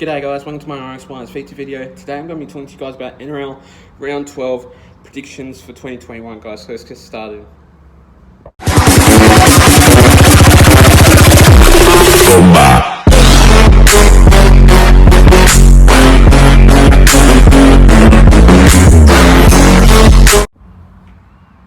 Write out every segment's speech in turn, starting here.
G'day guys, welcome to my Iron Spines feature video. Today I'm going to be talking to you guys about NRL Round 12 predictions for 2021 guys, so let's get started.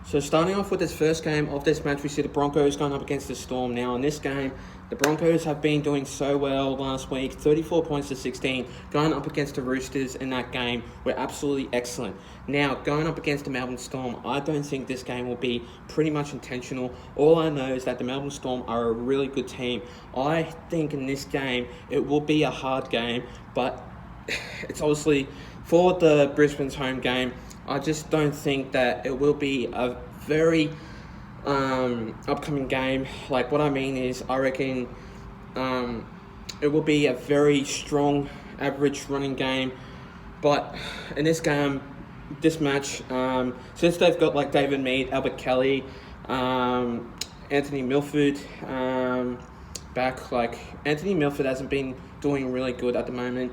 So starting off with this first game of this match, we see the Broncos going up against the Storm. Now in this game, the Broncos have been doing so well last week, 34 points to 16, going up against the Roosters in that game were absolutely excellent. Now, going up against the Melbourne Storm, I don't think this game will be pretty much intentional. All I know is that the Melbourne Storm are a really good team. I think in this game, it will be a hard game, but it's obviously for the Brisbane's home game. I just don't think that it will be a very upcoming game. Like, what I mean is, I reckon it will be a very strong, average running game. But in this game, this match, since they've got like David Mead, Albert Kelly, Anthony Milford back, like Anthony Milford hasn't been doing really good at the moment,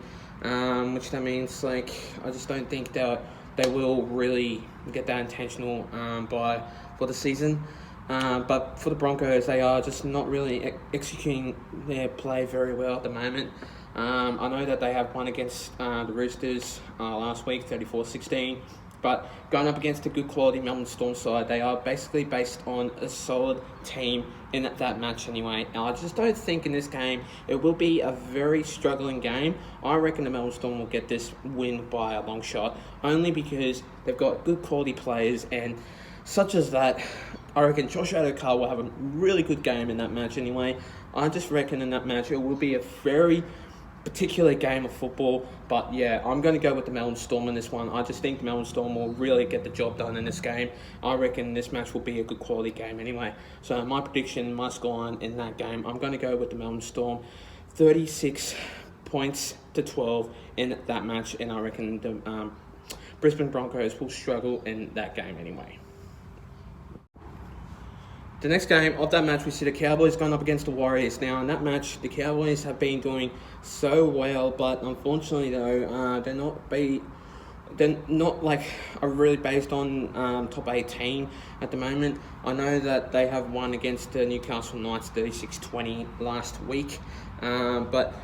which that means like I just don't think they will really get that intentional for the season. But for the Broncos, they are just not really executing their play very well at the moment. I know that they have won against the Roosters last week, 34-16. But going up against a good quality Melbourne Storm side, they are basically based on a solid team in that match anyway. Now, I just don't think in this game it will be a very struggling game. I reckon the Melbourne Storm will get this win by a long shot, only because they've got good quality players, and such as that, I reckon Josh Adokar will have a really good game in that match anyway. I just reckon in that match it will be a very particular game of football, but yeah, I'm going to go with the Melbourne Storm in this one. I just think the Melbourne Storm will really get the job done in this game. I reckon this match will be a good quality game anyway. So my prediction, my scoreline in that game, I'm going to go with the Melbourne Storm, 36 points to 12 in that match, and I reckon the Brisbane Broncos will struggle in that game anyway. The next game of that match, we see the Cowboys going up against the Warriors. Now, in that match, the Cowboys have been doing so well, but unfortunately, though, they're not like are really based on top 18 at the moment. I know that they have won against the Newcastle Knights 36-20 last week, but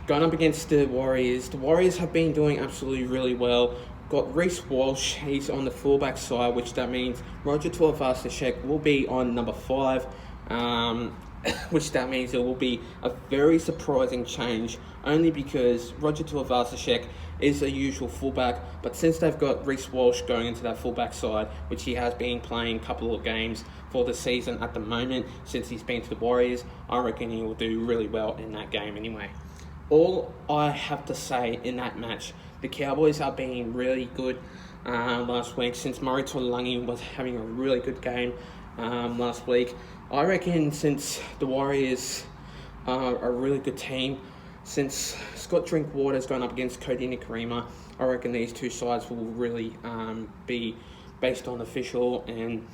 going up against the Warriors have been doing absolutely really well. Got Reece Walsh, he's on the fullback side, which that means Roger Tuivasa-Sheck will be on number 5, which that means it will be a very surprising change, only because Roger Tuivasa-Sheck is a usual fullback, but since they've got Reece Walsh going into that fullback side, which he has been playing a couple of games for the season at the moment since he's been to the Warriors, I reckon he will do really well in that game anyway. All I have to say in that match, the Cowboys are being really good last week, since Murray Taulagi was having a really good game last week. I reckon since the Warriors are a really good team, since Scott Drinkwater's going up against Cody Nikorima, I reckon these two sides will really be based on official, and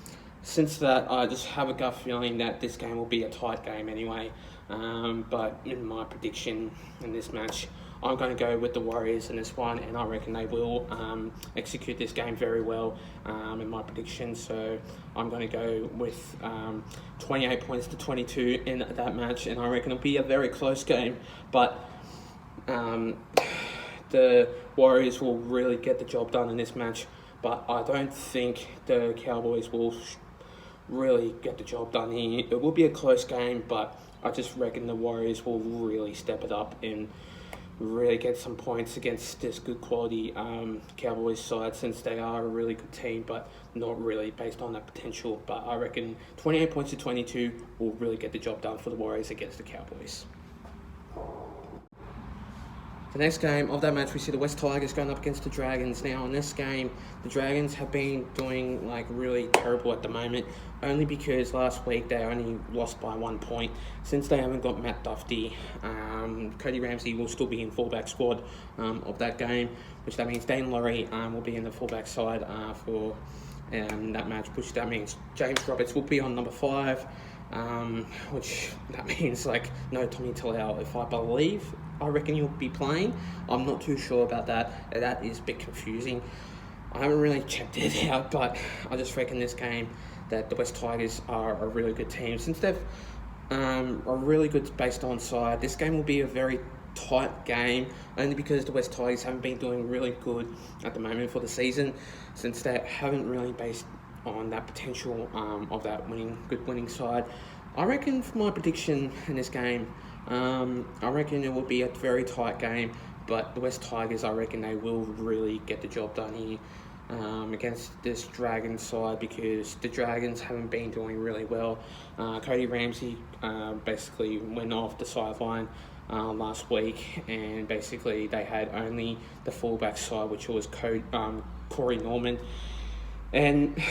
since that, I just have a gut feeling that this game will be a tight game anyway. But in my prediction in this match, I'm going to go with the Warriors in this one, and I reckon they will execute this game very well in my prediction. So I'm going to go with 28 points to 22 in that match, and I reckon it'll be a very close game. But the Warriors will really get the job done in this match, but I don't think the Cowboys will really get the job done here. It will be a close game, but I just reckon the Warriors will really step it up and really get some points against this good quality Cowboys side, since they are a really good team, but not really based on that potential. But I reckon 28 points to 22 will really get the job done for the Warriors against the Cowboys. The next game of that match, we see the West Tigers going up against the Dragons. Now, in this game, the Dragons have been doing like really terrible at the moment, only because last week they only lost by 1 point. Since they haven't got Matt Duffy, Cody Ramsey will still be in fullback squad of that game, which that means Dane Laurie will be in the fullback side for that match, which that means James Roberts will be on number 5. Which that means like no Tommy Talau, if I believe I reckon he'll be playing. I'm not too sure about that. That is a bit confusing. I haven't really checked it out, but I just reckon this game that the West Tigers are a really good team. Since they've a really good based on side, this game will be a very tight game, only because the West Tigers haven't been doing really good at the moment for the season, since they haven't really based on that potential of that good winning side. I reckon for my prediction in this game, I reckon it will be a very tight game, but the West Tigers, I reckon they will really get the job done here against this Dragons side, because the Dragons haven't been doing really well. Cody Ramsey basically went off the sideline last week, and basically they had only the fullback side, which was Corey Norman, and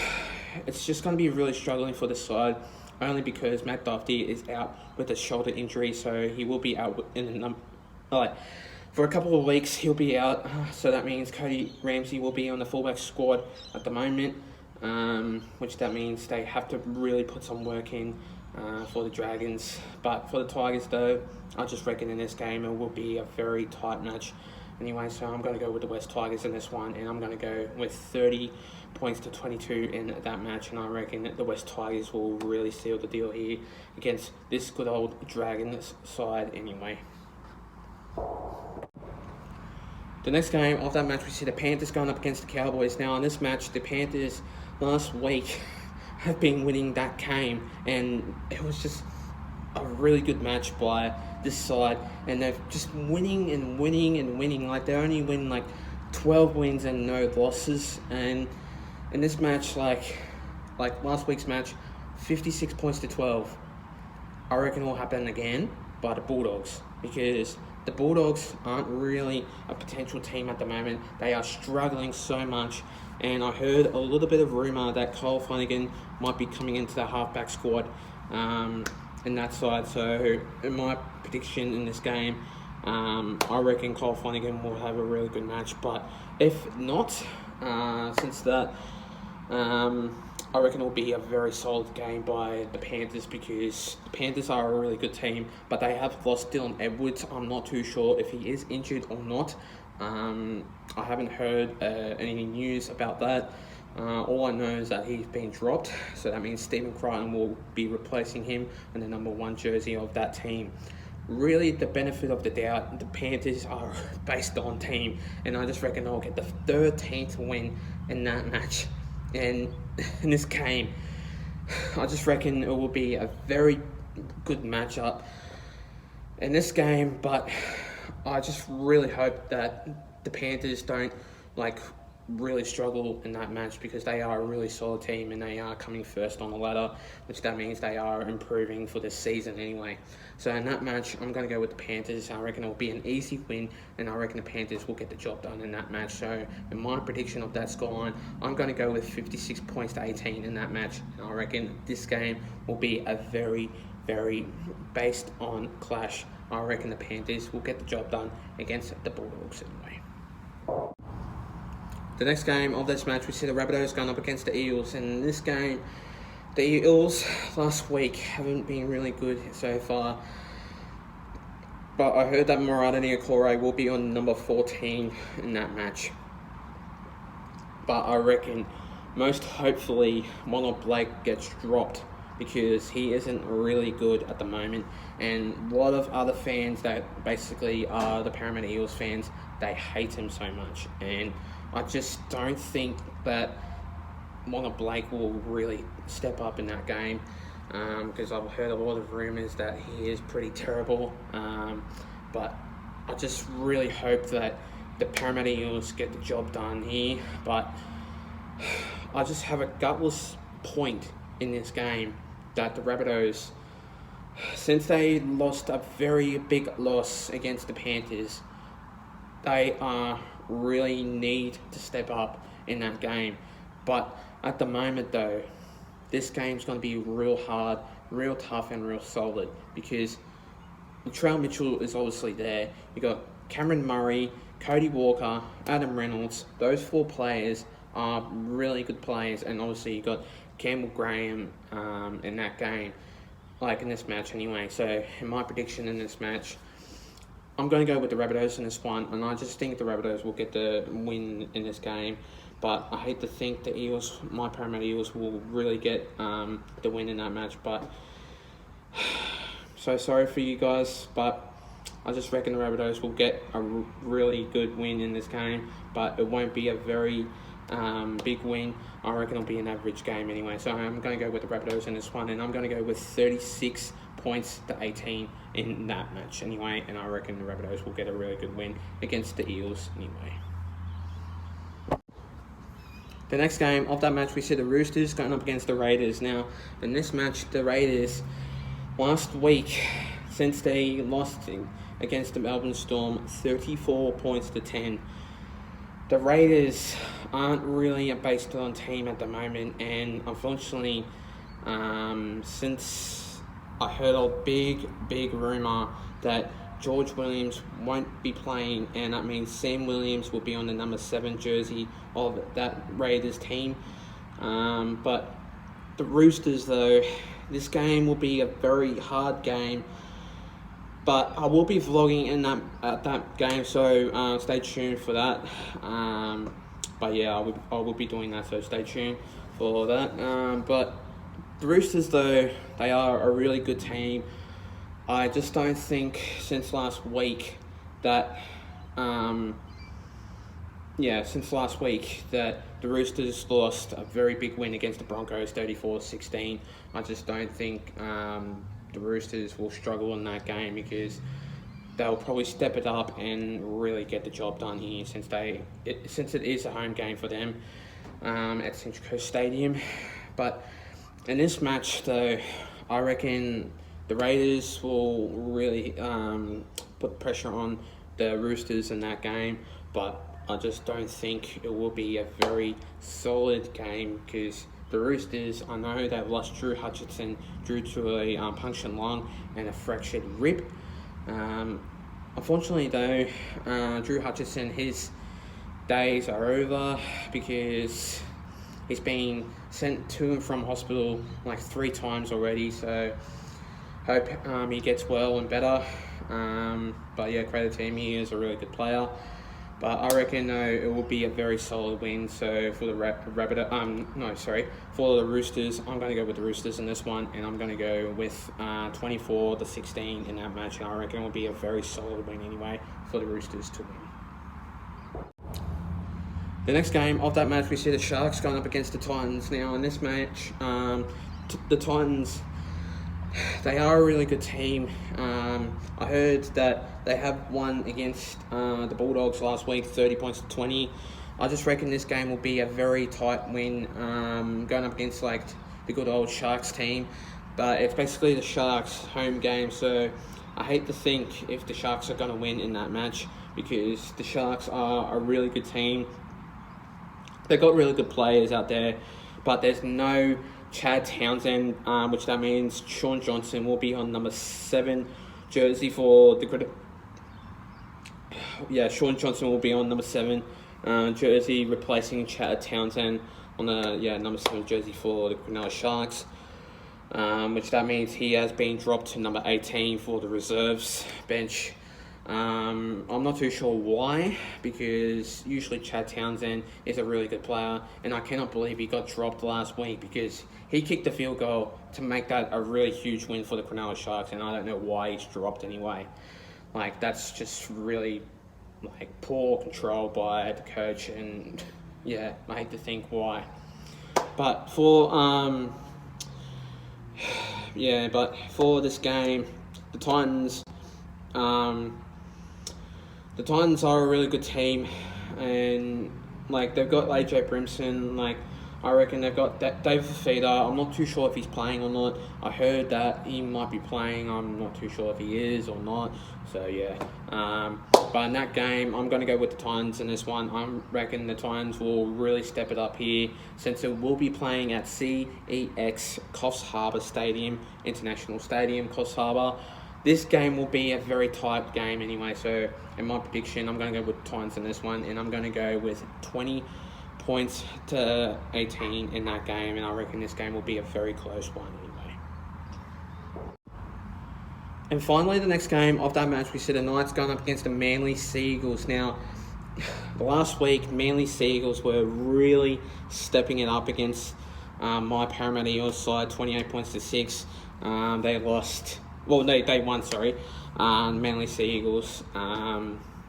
it's just going to be really struggling for the side, only because Matt Duffy is out with a shoulder injury, so he will be out for a couple of weeks. He'll be out, so that means Cody Ramsey will be on the fullback squad at the moment, which that means they have to really put some work in for the Dragons. But for the Tigers, though, I just reckon in this game it will be a very tight match. Anyway, so I'm going to go with the West Tigers in this one, and I'm going to go with 30 points to 22 in that match, and I reckon that the West Tigers will really seal the deal here against this good old Dragons side anyway. The next game of that match, we see the Panthers going up against the Cowboys. Now, in this match, the Panthers last week have been winning that game, and it was just a really good match by this side, and they're just winning and winning and winning. Like, they only win like 12 wins and no losses, and in this match, like last week's match, 56 points to 12. I reckon it will happen again by the Bulldogs, because the Bulldogs aren't really a potential team at the moment. They are struggling so much, and I heard a little bit of rumour that Cole Flanagan might be coming into the halfback squad in that side. So in my prediction in this game, I reckon Cole Flanagan will have a really good match. But if not, since that, I reckon it'll be a very solid game by the Panthers, because the Panthers are a really good team, but they have lost Dylan Edwards. I'm not too sure if he is injured or not. I haven't heard any news about that. All I know is that he's been dropped, so that means Stephen Crichton will be replacing him in the number 1 jersey of that team. Really, the benefit of the doubt, the Panthers are based on team, and I just reckon they'll get the 13th win in that match. And in this game, I just reckon it will be a very good matchup in this game, but I just really hope that the Panthers don't really struggle in that match, because they are a really solid team and they are coming first on the ladder, which that means they are improving for this season anyway. So in that match, I'm going to go with the Panthers. I reckon it will be an easy win, and I reckon the Panthers will get the job done in that match. So in my prediction of that scoreline, I'm going to go with 56 points to 18 in that match, and I reckon this game will be a very, very based on clash. I reckon the Panthers will get the job done against the Bulldogs anyway. The next game of this match, we see the Rabbitohs going up against the Eels. And in this game, the Eels last week haven't been really good so far. But I heard that Murata Niokore will be on number 14 in that match. But I reckon most hopefully Monok Blake gets dropped, because he isn't really good at the moment. And a lot of other fans that basically are the Parramatta Eels fans, they hate him so much. And I just don't think that Monok Blake will really step up in that game, because I've heard a lot of rumours that he is pretty terrible. But I just really hope that the Parramatta Eels get the job done here. But I just have a gutless point in this game that the Rabbitohs, since they lost a very big loss against the Panthers, they really need to step up in that game. But at the moment, though, this game's going to be real hard, real tough, and real solid, because Latrell Mitchell is obviously there. You got Cameron Murray, Cody Walker, Adam Reynolds. Those 4 players are really good players, and obviously you got Campbell Graham in that game, in this match anyway. So in my prediction in this match, I'm going to go with the Rabbitohs in this one, and I just think the Rabbitohs will get the win in this game. But I hate to think the Eagles, my Parramatta Eagles, will really get the win in that match. But so sorry for you guys, but I just reckon the Rabbitohs will get a really good win in this game. But it won't be a very big win. I reckon it'll be an average game anyway. So I'm going to go with the Rabbitohs in this one, and I'm going to go with 36 points to 18 in that match anyway. And I reckon the Rabbitohs will get a really good win against the Eels anyway. The next game of that match, we see the Roosters going up against the Raiders. Now, in this match, the Raiders, last week, since they lost against the Melbourne Storm, 34 points to 10. The Raiders aren't really a based-on team at the moment, and unfortunately, since I heard a big rumour that George Williams won't be playing, and that means Sam Williams will be on the number 7 jersey of that Raiders team. But the Roosters, though, this game will be a very hard game. But I will be vlogging in that game, so stay tuned for that. But yeah, I will be doing that, so stay tuned for that. But the Roosters, though, they are a really good team. I just don't think since last week that the Roosters lost a very big win against the Broncos, 34-16. I just don't think the Roosters will struggle in that game, because they'll probably step it up and really get the job done here, since it is a home game for them at Central Coast Stadium. But in this match, though, I reckon the Raiders will really put pressure on the Roosters in that game, but I just don't think it will be a very solid game, because the Roosters, I know they've lost Drew Hutchison due to a punctured lung and a fractured rib. Unfortunately, though, Drew Hutchison, his days are over, because he's been sent to and from hospital like 3 times already, so hope he gets well and better. But yeah, credit to him, he is a really good player. But I reckon it will be a very solid win. So for the for the Roosters, I'm going to go with the Roosters in this one, and I'm going to go with 24-16 in that match. And I reckon it will be a very solid win anyway for the Roosters to win. The next game of that match, we see the Sharks going up against the Titans. Now in this match, the Titans, they are a really good team. I heard that they have won against the Bulldogs last week, 30 points to 20. I just reckon this game will be a very tight win, going up against like the good old Sharks team. But it's basically the Sharks' home game, so I hate to think if the Sharks are going to win in that match, because the Sharks are a really good team. They've got really good players out there, but there's no Chad Townsend, which that means Sean Johnson will be on number 7 jersey for the... Yeah, Sean Johnson will be on number 7 jersey, replacing Chad Townsend on the number 7 jersey for the Cronulla Sharks, which that means he has been dropped to number 18 for the reserves bench. I'm not too sure why, because usually Chad Townsend is a really good player, and I cannot believe he got dropped last week, because he kicked the field goal to make that a really huge win for the Cronulla Sharks, and I don't know why he's dropped anyway. Like, that's just really like poor control by the coach, and yeah, I hate to think why. But for this game, the Titans are a really good team, and like they've got AJ Brimson. Like, I reckon they've got David Fifita. I'm not too sure if he's playing or not. I heard that he might be playing. I'm not too sure if he is or not. So yeah. But in that game, I'm going to go with the Titans in this one. I reckon the Titans will really step it up here, since it will be playing at CEX Coffs Harbour Stadium, International Stadium, Coffs Harbour. This game will be a very tight game anyway, so in my prediction, I'm going to go with Titans in this one, and I'm going to go with 20 points to 18 in that game, and I reckon this game will be a very close one anyway. And finally, the next game of that match, we see the Knights going up against the Manly Seagulls. Now, last week, Manly Seagulls were really stepping it up against my Parramatta Eels side, 28 points to 6. They lost. Well, they won, sorry. Manly Seagulls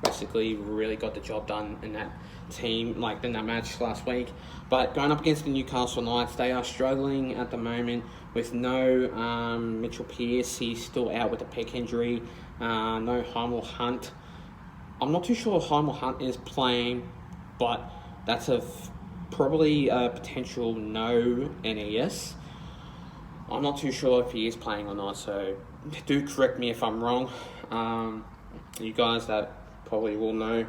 basically really got the job done in that team, like in that match last week. But going up against the Newcastle Knights, they are struggling at the moment with no Mitchell Pearce. He's still out with a pec injury. No Heimel Hunt. I'm not too sure if Heimel Hunt is playing, but that's probably a potential no NES. I'm not too sure if he is playing or not, so do correct me if I'm wrong. You guys that probably will know.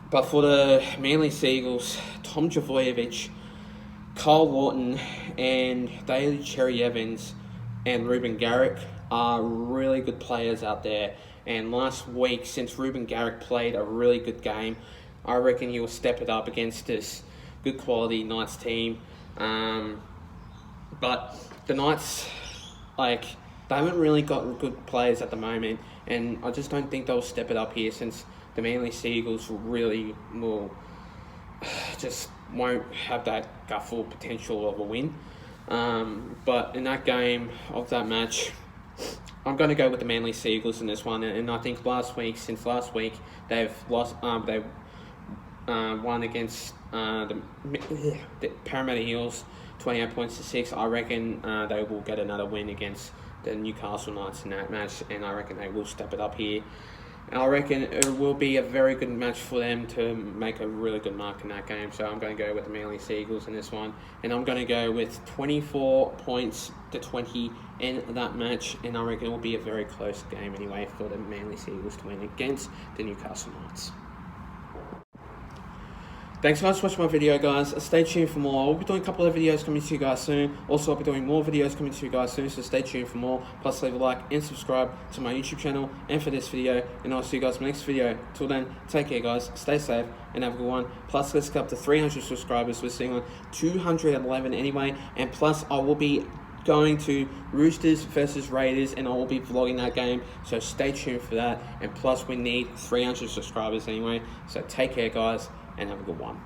But for the Manly Seagulls, Tom Trbojevic, Kyle Lawton, and Daly Cherry-Evans and Ruben Garrick are really good players out there. And last week, since Ruben Garrick played a really good game, I reckon he will step it up against this good quality Knights team. But the Knights, they haven't really got good players at the moment, and I just don't think they'll step it up here, since the Manly Seagulls really just won't have that full potential of a win. But in that game of that match, I'm going to go with the Manly Seagulls in this one, and I think since last week, they've lost. They won against the Parramatta Eels, 28 points to 6. I reckon they will get another win against the Newcastle Knights in that match, and I reckon they will step it up here. And I reckon it will be a very good match for them to make a really good mark in that game. So I'm going to go with the Manly Seagulls in this one. And I'm going to go with 24 points to 20 in that match. And I reckon it will be a very close game anyway for the Manly Seagulls to win against the Newcastle Knights. Thanks guys for watching my video, guys. Stay tuned for more. I'll be doing a couple of videos coming to you guys soon. Also, I'll be doing more videos coming to you guys soon, so stay tuned for more. Plus, leave a like and subscribe to my YouTube channel and for this video. And I'll see you guys in my next video. Till then, take care, guys. Stay safe and have a good one. Plus, let's get up to 300 subscribers. We're sitting on 211 anyway. And plus, I will be going to Roosters versus Raiders, and I will be vlogging that game, so stay tuned for that. And plus, we need 300 subscribers anyway. So take care, guys, and have a good one.